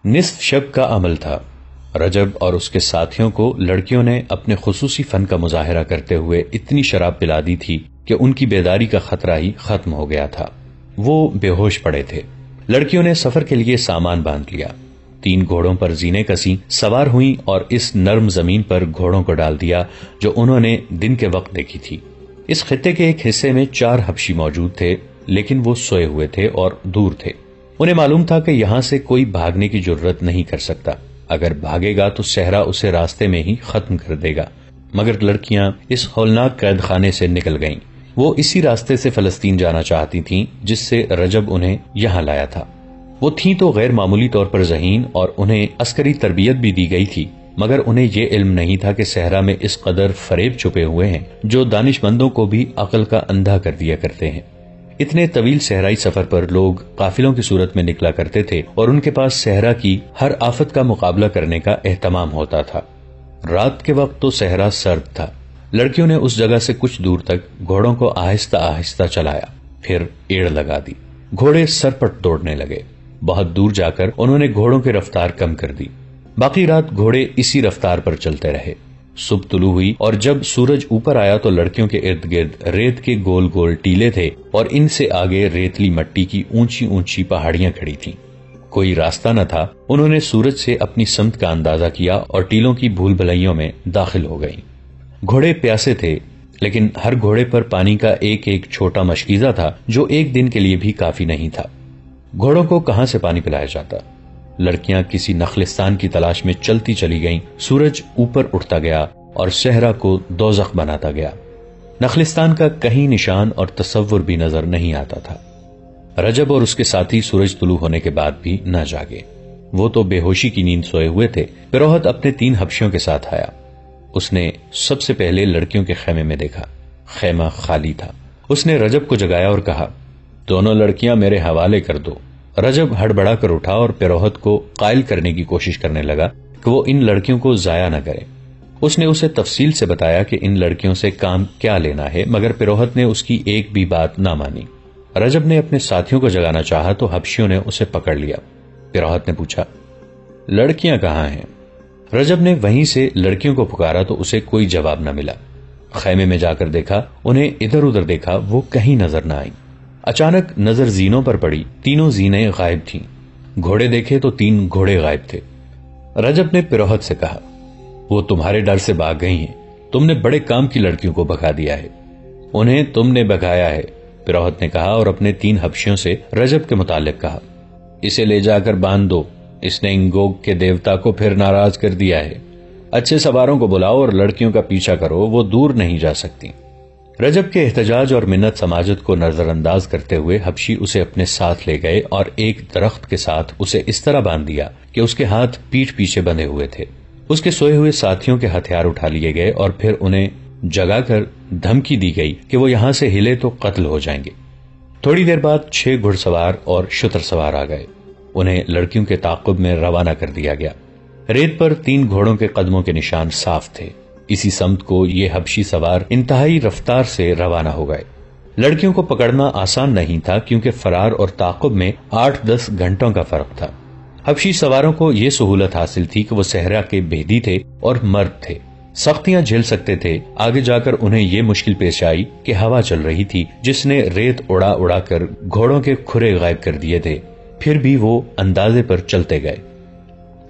نصف شب کا عمل تھا۔ رجب اور اس کے ساتھیوں کو لڑکیوں نے اپنے خصوصی فن کا مظاہرہ کرتے ہوئے اتنی شراب پلا دی تھی کہ ان کی بیداری کا خطرہ ہی ختم ہو گیا تھا۔ وہ بے ہوش پڑے تھے۔ لڑکیوں نے سفر کے لیے سامان باندھ لیا، 3 گھوڑوں پر زینے کسی سوار ہوئیں اور اس نرم زمین پر گھوڑوں کو ڈال دیا جو انہوں نے دن کے وقت دیکھی تھی۔ اس خطے کے ایک حصے میں 4 حبشی موجود تھے، لیکن وہ سوئے ہوئے تھے اور دور تھے۔ انہیں معلوم تھا کہ یہاں سے کوئی بھاگنے کی جرت نہیں کر سکتا، اگر بھاگے گا تو صحرا اسے راستے میں ہی ختم کر دے گا۔ مگر لڑکیاں اس ہولناک قید خانے سے نکل گئیں۔ وہ اسی راستے سے فلسطین جانا چاہتی تھیں جس سے رجب انہیں یہاں لایا تھا۔ وہ تھیں تو غیر معمولی طور پر ذہین اور انہیں عسکری تربیت بھی دی گئی تھی، مگر انہیں یہ علم نہیں تھا کہ صحرا میں اس قدر فریب چھپے ہوئے ہیں جو دانش مندوں کو بھی عقل کا اندھا کر دیا کرتے ہیں۔ اتنے طویل صحرائی سفر پر لوگ قافلوں کی صورت میں نکلا کرتے تھے اور ان کے پاس صحرا کی ہر آفت کا مقابلہ کرنے کا اہتمام ہوتا تھا۔ رات کے وقت تو صحرا سرد تھا۔ لڑکیوں نے اس جگہ سے کچھ دور تک گھوڑوں کو آہستہ آہستہ چلایا، پھر ایڑ لگا دی۔ گھوڑے سرپٹ دوڑنے لگے۔ بہت دور جا کر انہوں نے گھوڑوں کی رفتار کم کر دی۔ باقی رات گھوڑے اسی رفتار پر چلتے رہے۔ صبح طلوع ہوئی اور جب سورج اوپر آیا تو لڑکیوں کے ارد گرد ریت کے گول گول ٹیلے تھے اور ان سے آگے ریتلی مٹی کی اونچی اونچی پہاڑیاں کھڑی تھیں۔ کوئی راستہ نہ تھا۔ انہوں نے سورج سے اپنی سمت کا اندازہ کیا اور ٹیلوں کی بھول بھلائیوں میں داخل ہو گئیں۔ گھوڑے پیاسے تھے، لیکن ہر گھوڑے پر پانی کا ایک ایک چھوٹا مشکیزہ تھا جو ایک دن کے لیے بھی کافی نہیں تھا۔ گھوڑوں کو کہاں سے پانی پلایا جاتا؟ لڑکیاں کسی نخلستان کی تلاش میں چلتی چلی گئیں۔ سورج اوپر اٹھتا گیا اور صحرا کو دوزخ بناتا گیا۔ نخلستان کا کہیں نشان اور تصور بھی نظر نہیں آتا تھا۔ رجب اور اس کے ساتھی سورج طلوع ہونے کے بعد بھی نہ جاگے۔ وہ تو بے ہوشی کی نیند سوئے ہوئے تھے۔ پیروہت اپنے 3 حبشیوں کے ساتھ آیا۔ اس نے سب سے پہلے لڑکیوں کے خیمے میں دیکھا۔ خیمہ خالی تھا۔ اس نے رجب کو جگایا اور کہا، دونوں لڑکیاں میرے حوالے کر دو۔ رجب ہڑبڑا کر اٹھا اور پیروہت کو قائل کرنے کی کوشش کرنے لگا کہ وہ ان لڑکیوں کو ضائع نہ کرے۔ اس نے اسے تفصیل سے بتایا کہ ان لڑکیوں سے کام کیا لینا ہے، مگر پیروہت نے اس کی ایک بھی بات نہ مانی۔ رجب نے اپنے ساتھیوں کو جگانا چاہا تو حبشیوں نے اسے پکڑ لیا۔ پیروہت نے پوچھا، لڑکیاں کہاں ہیں؟ رجب نے وہیں سے لڑکیوں کو پکارا تو اسے کوئی جواب نہ ملا۔ خیمے میں جا کر دیکھا، انہیں ادھر ادھر دیکھا، وہ کہیں نظر نہ آئی۔ اچانک نظر زینوں پر پڑی، تینوں زینیں غائب تھیں۔ گھوڑے دیکھے تو 3 گھوڑے غائب تھے۔ رجب نے پیروہت سے کہا، وہ تمہارے ڈر سے بھاگ گئی ہیں، تم نے بڑے کام کی لڑکیوں کو بھگا دیا ہے۔ انہیں تم نے بھگایا ہے، پیروہت نے کہا اور اپنے 3 حبشیوں سے رجب کے متعلق کہا، اسے لے جا کر باندھ دو، اس نے انگوگ کے دیوتا کو پھر ناراض کر دیا ہے۔ اچھے سواروں کو بلاؤ اور لڑکیوں کا پیچھا کرو، وہ دور نہیں جا سکتی۔ رجب کے احتجاج اور منت سماجت کو نظر انداز کرتے ہوئے حبشی اسے اپنے ساتھ لے گئے اور ایک درخت کے ساتھ اسے اس طرح باندھ دیا کہ اس کے ہاتھ پیٹھ پیچھے بندھے ہوئے تھے۔ اس کے سوئے ہوئے ساتھیوں کے ہتھیار اٹھا لیے گئے اور پھر انہیں جگا کر دھمکی دی گئی کہ وہ یہاں سے ہلے تو قتل ہو جائیں گے۔ تھوڑی دیر بعد 6 گھڑ سوار اور شتر سوار آ گئے۔ انہیں لڑکیوں کے تعاقب میں روانہ کر دیا گیا۔ ریت پر 3 گھوڑوں کے قدموں کے نشان صاف تھے۔ اسی سمت کو یہ حبشی سوار انتہائی رفتار سے روانہ ہو گئے۔ لڑکیوں کو پکڑنا آسان نہیں تھا کیونکہ فرار اور تعاقب میں 8-10 گھنٹوں کا فرق تھا۔ حبشی سواروں کو یہ سہولت حاصل تھی کہ وہ صحرا کے بھیدی تھے اور مرد تھے، سختیاں جھیل سکتے تھے۔ آگے جا کر انہیں یہ مشکل پیش آئی کہ ہوا چل رہی تھی جس نے ریت اڑا اڑا کر گھوڑوں کے کھرے غائب کر دیے تھے، پھر بھی وہ اندازے پر چلتے گئے۔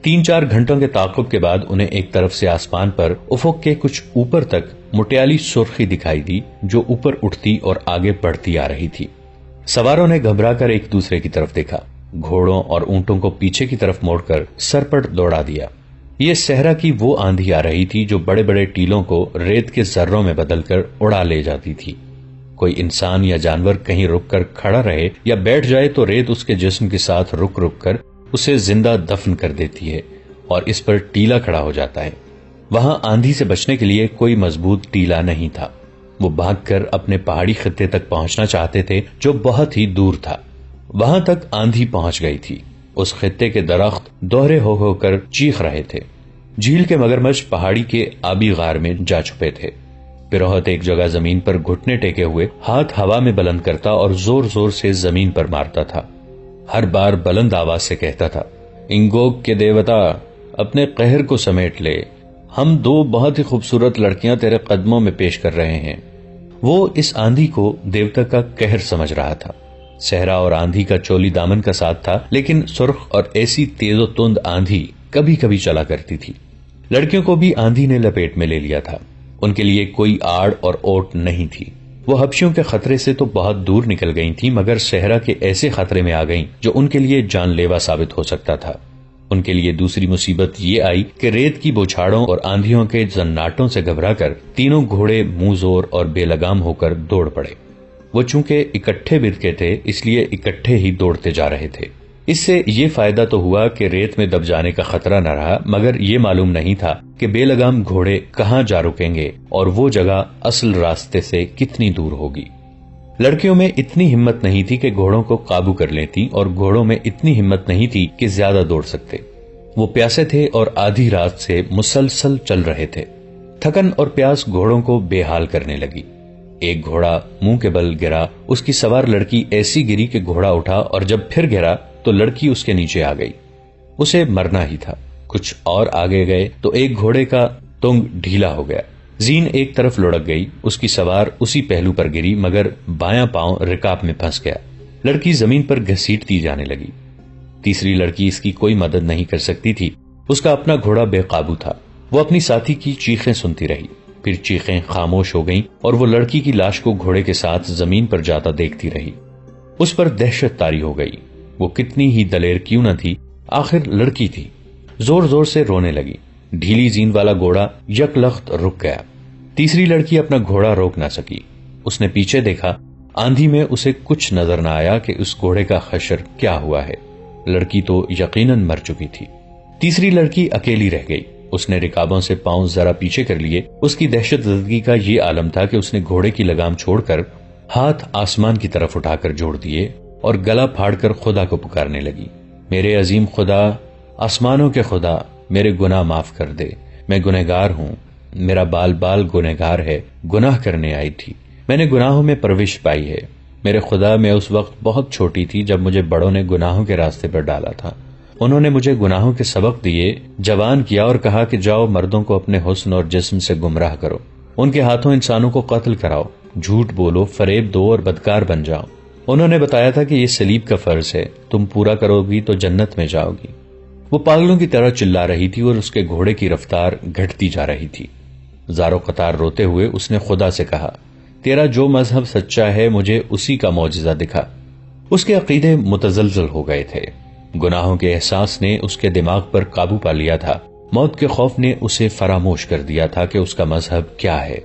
3-4 گھنٹوں کے تعاقب کے بعد انہیں ایک طرف سے آسمان پر افق کے کچھ اوپر تک مٹیالی سرخی دکھائی دی جو اوپر اٹھتی اور آگے بڑھتی آ رہی تھی۔ سواروں نے گھبرا کر ایک دوسرے کی طرف دیکھا، گھوڑوں اور اونٹوں کو پیچھے کی طرف موڑ کر سرپٹ دوڑا دیا۔ یہ صحرا کی وہ آندھی آ رہی تھی جو بڑے بڑے ٹیلوں کو ریت کے ذروں میں بدل کر اڑا لے جاتی تھی۔ کوئی انسان یا جانور کہیں رک کر کھڑا رہے یا بیٹھ جائے تو ریت اس کے جسم کے ساتھ رک رک کر اسے زندہ دفن کر دیتی ہے اور اس پر ٹیلا کھڑا ہو جاتا ہے۔ وہاں آندھی سے بچنے کے لیے کوئی مضبوط ٹیلا نہیں تھا۔ وہ بھاگ کر اپنے پہاڑی خطے تک پہنچنا چاہتے تھے جو بہت ہی دور تھا۔ وہاں تک آندھی پہنچ گئی تھی۔ اس خطے کے درخت دوہرے ہو کر چیخ رہے تھے۔ جھیل کے مگرمچھ پہاڑی کے آبی غار میں جا چھپے تھے۔ پیروہت ایک جگہ زمین پر گھٹنے ٹیکے ہوئے ہاتھ ہوا میں بلند کرتا اور زور زور سے زمین پر مارتا تھا۔ ہر بار بلند آواز سے کہتا تھا، انگوک کے دیوتا اپنے قہر کو سمیٹ لے، ہم دو بہت ہی خوبصورت لڑکیاں تیرے قدموں میں پیش کر رہے ہیں۔ وہ اس آندھی کو دیوتا کا قہر سمجھ رہا تھا۔ صحرا اور آندھی کا چولی دامن کا ساتھ تھا، لیکن سرخ اور ایسی تیز و تند آندھی کبھی کبھی چلا کرتی تھی۔ لڑکیوں کو بھی آندھی نے لپیٹ میں لے لیا تھا، ان کے لیے کوئی آڑ اور اوٹ نہیں تھی۔ وہ حبشیوں کے خطرے سے تو بہت دور نکل گئی تھی، مگر صحرا کے ایسے خطرے میں آ گئیں جو ان کے لیے جان لیوا ثابت ہو سکتا تھا۔ ان کے لیے دوسری مصیبت یہ آئی کہ ریت کی بوچھاڑوں اور آندھیوں کے زناٹوں سے گھبرا کر تینوں گھوڑے منہ زور اور بے لگام ہو کر دوڑ پڑے۔ وہ چونکہ اکٹھے برکے تھے، اس لیے اکٹھے ہی دوڑتے جا رہے تھے۔ اس سے یہ فائدہ تو ہوا کہ ریت میں دب جانے کا خطرہ نہ رہا، مگر یہ معلوم نہیں تھا کہ بے لگام گھوڑے کہاں جا رکیں گے اور وہ جگہ اصل راستے سے کتنی دور ہوگی۔ لڑکیوں میں اتنی ہمت نہیں تھی کہ گھوڑوں کو قابو کر لیتی، اور گھوڑوں میں اتنی ہمت نہیں تھی کہ زیادہ دوڑ سکتے۔ وہ پیاسے تھے اور آدھی رات سے مسلسل چل رہے تھے۔ تھکن اور پیاس گھوڑوں کو بے حال کرنے لگی۔ ایک گھوڑا منہ کے بل گرا، اس کی سوار لڑکی ایسی گری کہ گھوڑا اٹھا، اور جب پھر گرا تو لڑکی اس کے نیچے آ گئی۔ اسے مرنا ہی تھا۔ کچھ اور آگے گئے تو ایک گھوڑے کا تنگ ڈھیلا ہو گیا، زین ایک طرف لڑک گئی، اس کی سوار اسی پہلو پر گری، مگر بایاں پاؤں رکاب میں پھنس گیا۔ لڑکی زمین پر گھسیٹتی جانے لگی۔ تیسری لڑکی اس کی کوئی مدد نہیں کر سکتی تھی، اس کا اپنا گھوڑا بے قابو تھا۔ وہ اپنی ساتھی کی چیخیں سنتی رہی، پھر چیخیں خاموش ہو گئیں اور وہ لڑکی کی لاش کو گھوڑے کے ساتھ زمین پر جاتا دیکھتی رہی۔ اس پر دہشت طاری ہو گئی۔ وہ کتنی ہی دلیر کیوں نہ تھی، آخر لڑکی تھی۔ زور زور سے رونے لگی۔ ڈھیلی زین والا گھوڑا یک لخت رک گیا۔ تیسری لڑکی اپنا گھوڑا روک نہ سکی۔ اس نے پیچھے دیکھا، آندھی میں اسے کچھ نظر نہ آیا کہ اس گھوڑے کا حشر کیا ہوا ہے۔ لڑکی تو یقیناً مر چکی تھی۔ تیسری لڑکی اکیلی رہ گئی۔ اس نے رکابوں سے پاؤں ذرا پیچھے کر لیے۔ اس کی دہشت زدگی کا یہ عالم تھا کہ اس نے گھوڑے کی لگام چھوڑ کر ہاتھ آسمان کی طرف اٹھا کر جوڑ دیے اور گلا پھاڑ کر خدا کو پکارنے لگی، میرے عظیم خدا، آسمانوں کے خدا، میرے گناہ معاف کر دے، میں گنہگار ہوں، میرا بال بال گنہگار ہے، گناہ کرنے آئی تھی، میں نے گناہوں میں پرورش پائی ہے، میرے خدا، میں اس وقت بہت چھوٹی تھی جب مجھے بڑوں نے گناہوں کے راستے پر ڈالا تھا، انہوں نے مجھے گناہوں کے سبق دیے، جوان کیا اور کہا کہ جاؤ مردوں کو اپنے حسن اور جسم سے گمراہ کرو، ان کے ہاتھوں انسانوں کو قتل کراؤ، جھوٹ بولو، فریب دو اور بدکار بن جاؤ۔ انہوں نے بتایا تھا کہ یہ صلیب کا فرض ہے، تم پورا کرو گی تو جنت میں جاؤ گی۔ وہ پاگلوں کی طرح چلا رہی تھی اور اس کے گھوڑے کی رفتار گھٹتی جا رہی تھی۔ زارو قطار روتے ہوئے اس نے خدا سے کہا، تیرا جو مذہب سچا ہے مجھے اسی کا معجزہ دکھا۔ اس کے عقیدے متزلزل ہو گئے تھے۔ گناہوں کے احساس نے اس کے دماغ پر قابو پا لیا تھا، موت کے خوف نے اسے فراموش کر دیا تھا کہ اس کا مذہب کیا ہے۔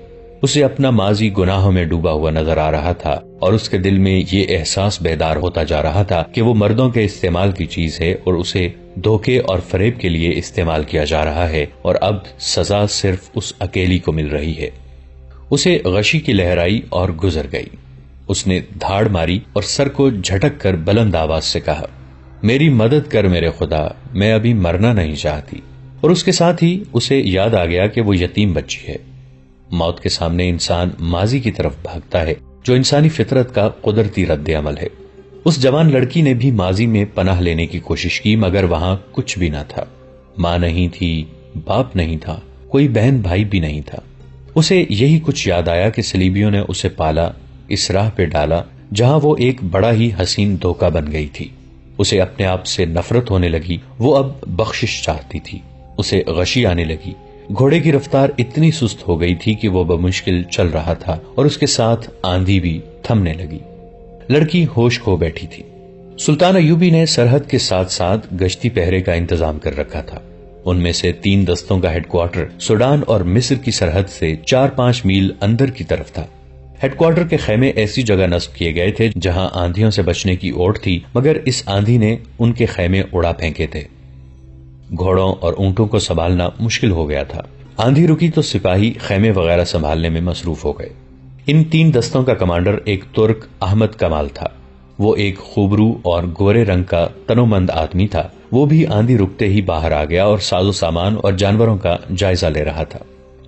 اسے اپنا ماضی گناہوں میں ڈوبا ہوا نظر آ رہا تھا اور اس کے دل میں یہ احساس بیدار ہوتا جا رہا تھا کہ وہ مردوں کے استعمال کی چیز ہے اور اسے دھوکے اور فریب کے لیے استعمال کیا جا رہا ہے، اور اب سزا صرف اس اکیلی کو مل رہی ہے۔ اسے غشی کی لہر آئی اور گزر گئی۔ اس نے دھاڑ ماری اور سر کو جھٹک کر بلند آواز سے کہا، میری مدد کر میرے خدا، میں ابھی مرنا نہیں چاہتی۔ اور اس کے ساتھ ہی اسے یاد آ گیا کہ وہ یتیم بچی ہے۔ موت کے سامنے انسان ماضی کی طرف بھاگتا ہے، جو انسانی فطرت کا قدرتی رد عمل ہے۔ اس جوان لڑکی نے بھی ماضی میں پناہ لینے کی کوشش کی، مگر وہاں کچھ بھی نہ تھا۔ ماں نہیں تھی، باپ نہیں تھا، کوئی بہن بھائی بھی نہیں تھا۔ اسے یہی کچھ یاد آیا کہ صلیبیوں نے اسے پالا، اس راہ پہ ڈالا جہاں وہ ایک بڑا ہی حسین دھوکہ بن گئی تھی۔ اسے اپنے آپ سے نفرت ہونے لگی، وہ اب بخشش چاہتی تھی۔ اسے غشی آنے لگی۔ گھوڑے کی رفتار اتنی سست ہو گئی تھی کہ وہ بمشکل چل رہا تھا اور اس کے ساتھ آندھی بھی تھمنے لگی۔ لڑکی ہوش کھو بیٹھی تھی۔ سلطان ایوبی نے سرحد کے ساتھ ساتھ گشتی پہرے کا انتظام کر رکھا تھا۔ ان میں سے 3 دستوں کا ہیڈ کوارٹر سوڈان اور مصر کی سرحد سے 4-5 میل اندر کی طرف تھا۔ ہیڈ کوارٹر کے خیمے ایسی جگہ نصب کیے گئے تھے جہاں آندھیوں سے بچنے کی اوٹ تھی، مگر اس آندھی نے ان کے خیمے اڑا پھینکے تھے۔ گھوڑوں اور اونٹوں کو سنبھالنا مشکل ہو گیا تھا۔ آندھی رکی تو سپاہی خیمے وغیرہ سنبھالنے میں مصروف ہو گئے۔ ان 3 دستوں کا کمانڈر ایک ترک احمد کمال تھا۔ وہ ایک خوبرو اور گورے رنگ کا تنومند آدمی تھا۔ وہ بھی آندھی رکتے ہی باہر آ گیا اور ساز و سامان اور جانوروں کا جائزہ لے رہا تھا۔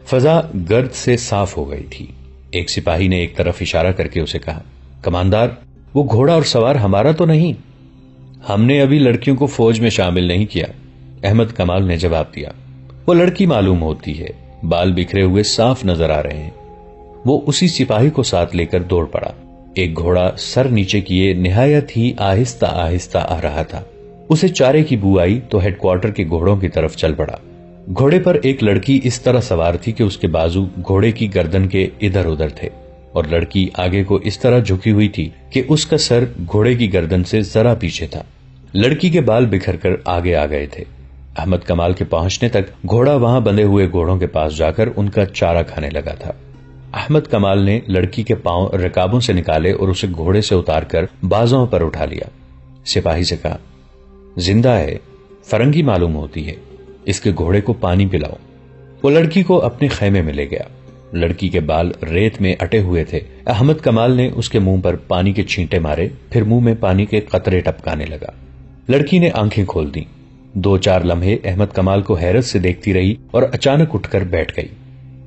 فضا گرد سے صاف ہو گئی تھی۔ ایک سپاہی نے ایک طرف اشارہ کر کے اسے کہا، کماندار، وہ گھوڑا اور سوار ہمارا تو نہیں؟ ہم نے ابھی لڑکیوں کو فوج میں شامل نہیں کیا، احمد کمال نے جواب دیا۔ وہ لڑکی معلوم ہوتی ہے، بال بکھرے ہوئے صاف نظر آ رہے ہیں۔ وہ اسی سپاہی کو ساتھ لے کر دوڑ پڑا۔ ایک گھوڑا سر نیچے کیے نہایت ہی آہستہ آہستہ آ رہا تھا۔ اسے چارے کی بو آئی تو ہیڈ کوارٹر کے گھوڑوں کی طرف چل پڑا۔ گھوڑے پر ایک لڑکی اس طرح سوار تھی کہ اس کے بازو گھوڑے کی گردن کے ادھر ادھر تھے، اور لڑکی آگے کو اس طرح جھکی ہوئی تھی کہ اس کا سر گھوڑے کی گردن سے ذرا پیچھے تھا۔ لڑکی کے بال بکھر کر آگے آ گئے تھے۔ احمد کمال کے پہنچنے تک گھوڑا وہاں بندھے ہوئے گھوڑوں کے پاس جا کر ان کا چارہ کھانے لگا تھا۔ احمد کمال نے لڑکی کے پاؤں رکابوں سے نکالے اور اسے گھوڑے سے اتار کر بازوں پر اٹھا لیا۔ سپاہی سے کہا، زندہ ہے، فرنگی معلوم ہوتی ہے، اس کے گھوڑے کو پانی پلاؤ۔ وہ لڑکی کو اپنے خیمے میں لے گیا۔ لڑکی کے بال ریت میں اٹے ہوئے تھے۔ احمد کمال نے اس کے منہ پر پانی کے چھینٹے مارے، پھر منہ میں پانی کے قطرے ٹپکانے لگا۔ لڑکی نے آنکھیں کھول دیں۔ 2-4 لمحے احمد کمال کو حیرت سے دیکھتی رہی اور اچانک اٹھ کر بیٹھ گئی۔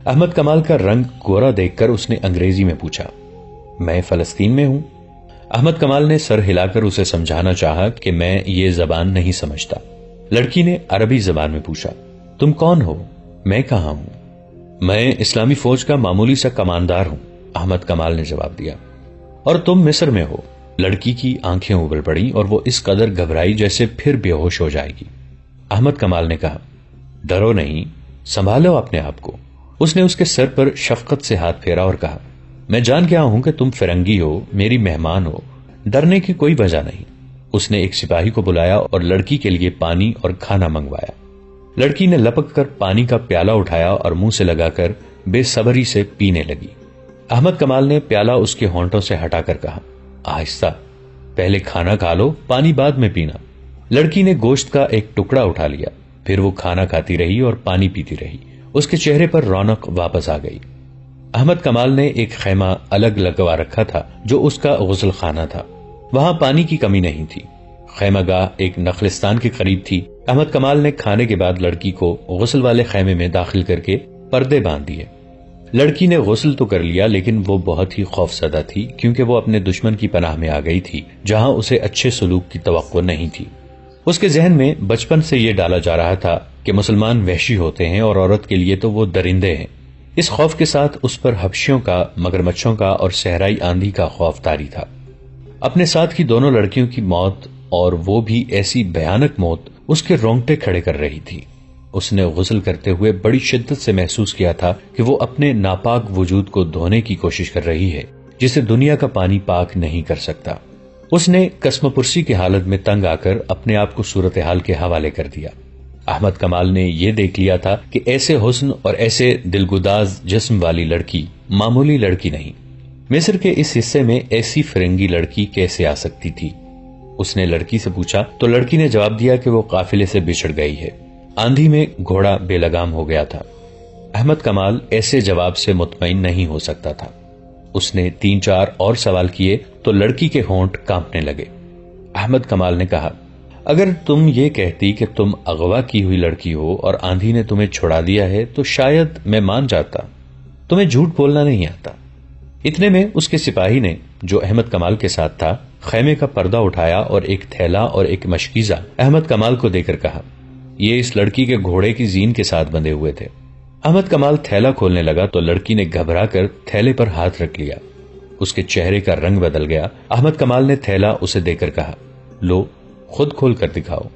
احمد کمال کا رنگ گورا دیکھ کر اس نے انگریزی میں پوچھا، میں فلسطین میں ہوں؟ احمد کمال نے سر ہلا کر اسے سمجھانا چاہا کہ میں یہ زبان نہیں سمجھتا۔ لڑکی نے عربی زبان میں پوچھا، تم کون ہو؟ میں کہاں ہوں؟ میں اسلامی فوج کا معمولی سا کماندار ہوں، احمد کمال نے جواب دیا۔ اور تم مصر میں ہو؟ لڑکی کی آنکھیں ابل پڑی اور وہ اس قدر گھبرائی جیسے پھر بے ہوش ہو جائے گی۔ احمد کمال نے کہا، ڈرو نہیں، سنبھالو اپنے آپ کو۔ اس نے اس کے سر پر شفقت سے ہاتھ پھیرا اور کہا، میں جان گیا ہوں کہ تم فرنگی ہو، میری مہمان ہو، ڈرنے کی کوئی وجہ نہیں۔ اس نے ایک سپاہی کو بلایا اور لڑکی کے لیے پانی اور کھانا منگوایا۔ لڑکی نے لپک کر پانی کا پیالہ اٹھایا اور منہ سے لگا کر بے صبری سے پینے لگی۔ احمد کمال نے پیالہ اس کے ہونٹوں سے ہٹا کر کہا، آہستہ، پہلے کھانا کھا لو، پانی بعد میں پینا۔ لڑکی نے گوشت کا ایک ٹکڑا اٹھا لیا، پھر وہ کھانا کھاتی رہی اور پانی پیتی رہی۔ اس کے چہرے پر رونق واپس آ گئی۔ احمد کمال نے ایک خیمہ الگ لگوا رکھا تھا جو اس کا غسل خانہ تھا۔ وہاں پانی کی کمی نہیں تھی۔ خیمہ گاہ ایک نخلستان کے قریب تھی۔ احمد کمال نے کھانے کے بعد لڑکی کو غسل والے خیمے میں داخل کر کے پردے باندھ دیے۔ لڑکی نے غسل تو کر لیا لیکن وہ بہت ہی خوف زدہ تھی، کیونکہ وہ اپنے دشمن کی پناہ میں آ گئی تھی جہاں اسے اچھے سلوک کی توقع نہیں تھی۔ اس کے ذہن میں بچپن سے یہ ڈالا جا رہا تھا کہ مسلمان وحشی ہوتے ہیں اور عورت کے لیے تو وہ درندے ہیں۔ اس خوف کے ساتھ اس پر حبشیوں کا، مگرمچھوں کا اور صحرائی آندھی کا خوف طاری تھا۔ اپنے ساتھ کی دونوں لڑکیوں کی موت، اور وہ بھی ایسی بھیانک موت، اس کے رونگٹے کھڑے کر رہی تھی۔ اس نے غسل کرتے ہوئے بڑی شدت سے محسوس کیا تھا کہ وہ اپنے ناپاک وجود کو دھونے کی کوشش کر رہی ہے جسے دنیا کا پانی پاک نہیں کر سکتا۔ اس نے قسم پرسی کی حالت میں تنگ آ کر اپنے آپ کو صورتحال کے حوالے کر دیا۔ احمد کمال نے یہ دیکھ لیا تھا کہ ایسے حسن اور ایسے دلگداز جسم والی لڑکی معمولی لڑکی نہیں۔ مصر کے اس حصے میں ایسی فرنگی لڑکی کیسے آ سکتی تھی؟ اس نے لڑکی سے پوچھا تو لڑکی نے جواب دیا کہ وہ قافلے سے بچھڑ گئی ہے، آندھی میں گھوڑا بے لگام ہو گیا تھا۔ احمد کمال ایسے جواب سے مطمئن نہیں ہو سکتا تھا۔ اس نے 3-4 اور سوال کیے تو لڑکی کے ہونٹ کانپنے لگے۔ احمد کمال نے کہا، اگر تم یہ کہتی کہ تم اغوا کی ہوئی لڑکی ہو اور آندھی نے تمہیں چھڑا دیا ہے تو شاید میں مان جاتا، تمہیں جھوٹ بولنا نہیں آتا۔ اتنے میں اس کے سپاہی نے، جو احمد کمال کے ساتھ تھا، خیمے کا پردہ اٹھایا اور ایک تھیلا اور ایک مشکیزہ احمد کمال کو دے کر کہا، یہ اس لڑکی کے گھوڑے کی زین کے ساتھ بندھے ہوئے تھے۔ احمد کمال تھیلا کھولنے لگا تو لڑکی نے گھبرا کر تھیلے پر ہاتھ رکھ لیا۔ اس کے چہرے کا رنگ بدل گیا۔ احمد کمال نے تھیلا اسے دے کر کہا، لو، خود کھول کر دکھاؤ۔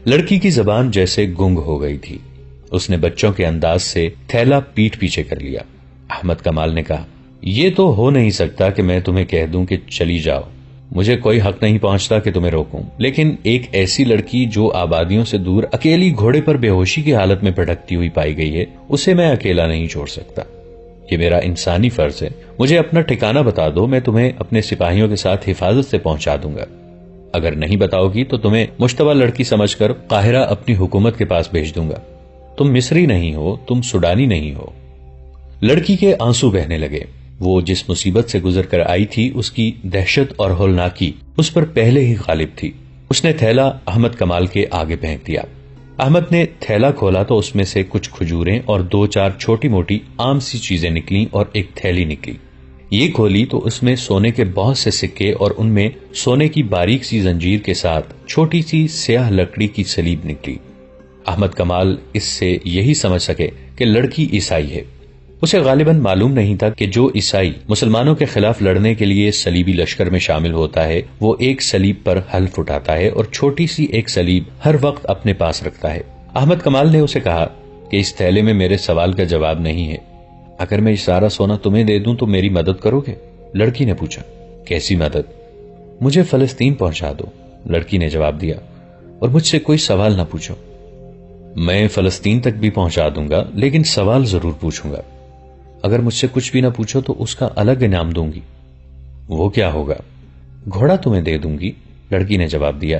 لڑکی کی زبان جیسے گنگ ہو گئی تھی۔ اس نے بچوں کے انداز سے تھیلا پیٹھ پیچھے کر لیا۔ احمد کمال نے کہا، یہ تو ہو نہیں سکتا کہ میں تمہیں کہہ دوں کہ چلی جاؤ، مجھے کوئی حق نہیں پہنچتا کہ تمہیں روکوں، لیکن ایک ایسی لڑکی جو آبادیوں سے دور اکیلی گھوڑے پر بے ہوشی کی حالت میں بھٹکتی ہوئی پائی گئی ہے، اسے میں اکیلا نہیں چھوڑ سکتا۔ یہ میرا انسانی فرض ہے۔ مجھے اپنا ٹھکانہ بتا دو، میں تمہیں اپنے سپاہیوں کے ساتھ حفاظت سے پہنچا دوں گا۔ اگر نہیں بتاؤ گی تو تمہیں مشتبہ لڑکی سمجھ کر قاہرہ اپنی حکومت کے پاس بھیج دوں گا۔ تم مصری نہیں ہو، تم سوڈانی نہیں ہو۔ لڑکی کے آنسو بہنے لگے۔ وہ جس مصیبت سے گزر کر آئی تھی، اس کی دہشت اور ہولناکی اس پر پہلے ہی غالب تھی۔ اس نے تھیلا احمد کمال کے آگے پھینک دیا۔ احمد نے تھیلا کھولا تو اس میں سے کچھ کھجوریں اور 2-4 چھوٹی موٹی عام سی چیزیں نکلیں اور ایک تھیلی نکلی۔ یہ کھولی تو اس میں سونے کے بہت سے سکے اور ان میں سونے کی باریک سی زنجیر کے ساتھ چھوٹی سی سیاہ لکڑی کی سلیب نکلی۔ احمد کمال اس سے یہی سمجھ سکے کہ لڑکی عیسائی ہے۔ اسے غالباً معلوم نہیں تھا کہ جو عیسائی مسلمانوں کے خلاف لڑنے کے لیے صلیبی لشکر میں شامل ہوتا ہے وہ ایک صلیب پر حلف اٹھاتا ہے اور چھوٹی سی ایک صلیب ہر وقت اپنے پاس رکھتا ہے۔ احمد کمال نے اسے کہا کہ اس تھیلے میں میرے سوال کا جواب نہیں ہے، اگر میں یہ سارا سونا تمہیں دے دوں تو میری مدد کرو گے؟ لڑکی نے پوچھا۔ کیسی مدد؟ مجھے فلسطین پہنچا دو، لڑکی نے جواب دیا، اور مجھ سے کوئی سوال نہ پوچھو۔ میں فلسطین تک بھی پہنچا دوں گا لیکن سوال ضرور پوچھوں گا۔ اگر مجھ سے کچھ بھی نہ پوچھو تو اس کا الگ انعام دوں گی۔ وہ کیا ہوگا؟ گھوڑا تمہیں دے دوں گی، لڑکی نے جواب دیا،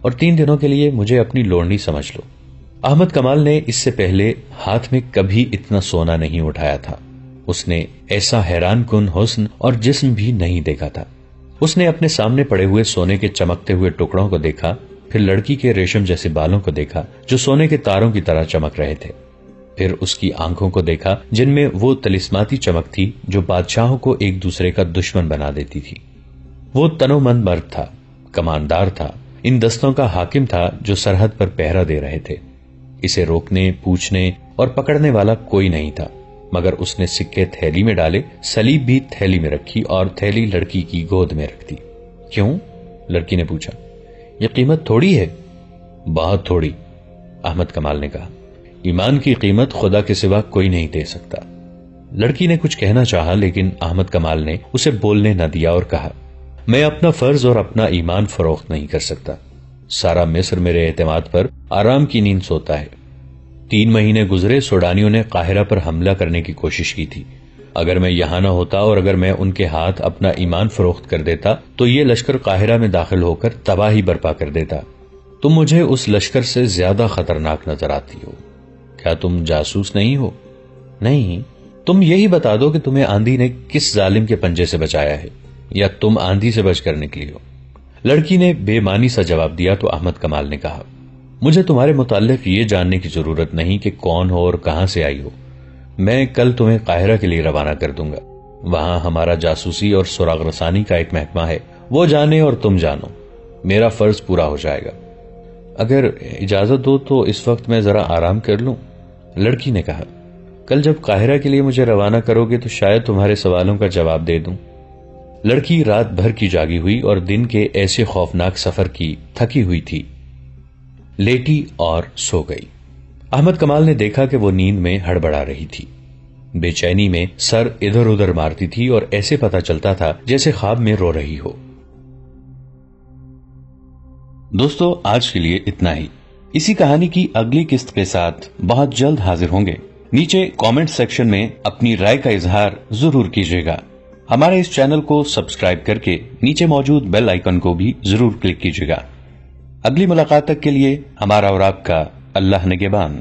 اور 3 دنوں کے لیے مجھے اپنی لوڑنی سمجھ لو۔ احمد کمال نے اس سے پہلے ہاتھ میں کبھی اتنا سونا نہیں اٹھایا تھا۔ اس نے ایسا حیران کن حسن اور جسم بھی نہیں دیکھا تھا۔ اس نے اپنے سامنے پڑے ہوئے سونے کے چمکتے ہوئے ٹکڑوں کو دیکھا، پھر لڑکی کے ریشم جیسے بالوں کو دیکھا جو سونے کے تاروں کی طرح چمک رہے تھے، پھر اس کی آنکھوں کو دیکھا جن میں وہ طلسماتی چمک تھی جو بادشاہوں کو ایک دوسرے کا دشمن بنا دیتی تھی۔ وہ تنومند مرد تھا، کماندار تھا، ان دستوں کا حاکم تھا جو سرحد پر پہرا دے رہے تھے۔ اسے روکنے، پوچھنے اور پکڑنے والا کوئی نہیں تھا، مگر اس نے سکے تھیلی میں ڈالے، صلیب بھی تھیلی میں رکھی اور تھیلی لڑکی کی گود میں رکھ دی۔ کیوں؟ لڑکی نے پوچھا۔ یہ قیمت تھوڑی ہے؟ بہت تھوڑی، احمد کمال نے کہا۔ ایمان کی قیمت خدا کے سوا کوئی نہیں دے سکتا۔ لڑکی نے کچھ کہنا چاہا لیکن احمد کمال نے اسے بولنے نہ دیا اور کہا، میں اپنا فرض اور اپنا ایمان فروخت نہیں کر سکتا۔ سارا مصر میرے اعتماد پر آرام کی نیند سوتا ہے۔ 3 مہینے گزرے، سوڈانیوں نے قاہرہ پر حملہ کرنے کی کوشش کی تھی۔ اگر میں یہاں نہ ہوتا اور اگر میں ان کے ہاتھ اپنا ایمان فروخت کر دیتا تو یہ لشکر قاہرہ میں داخل ہو کر تباہی برپا کر دیتا۔ تم مجھے اس لشکر سے زیادہ خطرناک نظر آتی ہو۔ کیا تم جاسوس نہیں ہو؟ نہیں۔ تم یہی بتا دو کہ تمہیں آندھی نے کس ظالم کے پنجے سے بچایا ہے، یا تم آندھی سے بچ کر نکلی ہو؟ لڑکی نے بے معنی سا جواب دیا تو احمد کمال نے کہا، مجھے تمہارے متعلق یہ جاننے کی ضرورت نہیں کہ کون ہو اور کہاں سے آئی ہو۔ میں کل تمہیں قاہرہ کے لیے روانہ کر دوں گا۔ وہاں ہمارا جاسوسی اور سراغ رسانی کا ایک محکمہ ہے، وہ جانے اور تم جانو، میرا فرض پورا ہو جائے گا۔ اگر اجازت دو تو اس وقت میں ذرا آرام کر لوں، لڑکی نے کہا۔ کل جب قاہرہ کے لیے مجھے روانہ کرو گے تو شاید تمہارے سوالوں کا جواب دے دوں۔ لڑکی رات بھر کی جاگی ہوئی اور دن کے ایسے خوفناک سفر کی تھکی ہوئی تھی، لیٹی اور سو گئی۔ احمد کمال نے دیکھا کہ وہ نیند میں ہڑبڑا رہی تھی، بے چینی میں سر ادھر ادھر مارتی تھی اور ایسے پتا چلتا تھا جیسے خواب میں رو رہی ہو۔ دوستو، آج کے لیے اتنا ہی۔ اسی کہانی کی اگلی قسط کے ساتھ بہت جلد حاضر ہوں گے۔ نیچے کامنٹ سیکشن میں اپنی رائے کا اظہار ضرور کیجیے گا۔ ہمارے اس چینل کو سبسکرائب کر کے نیچے موجود بیل آئیکن کو بھی ضرور کلک کیجیے گا۔ اگلی ملاقات تک کے لیے ہمارا اور آپ کا اللہ نگہبان۔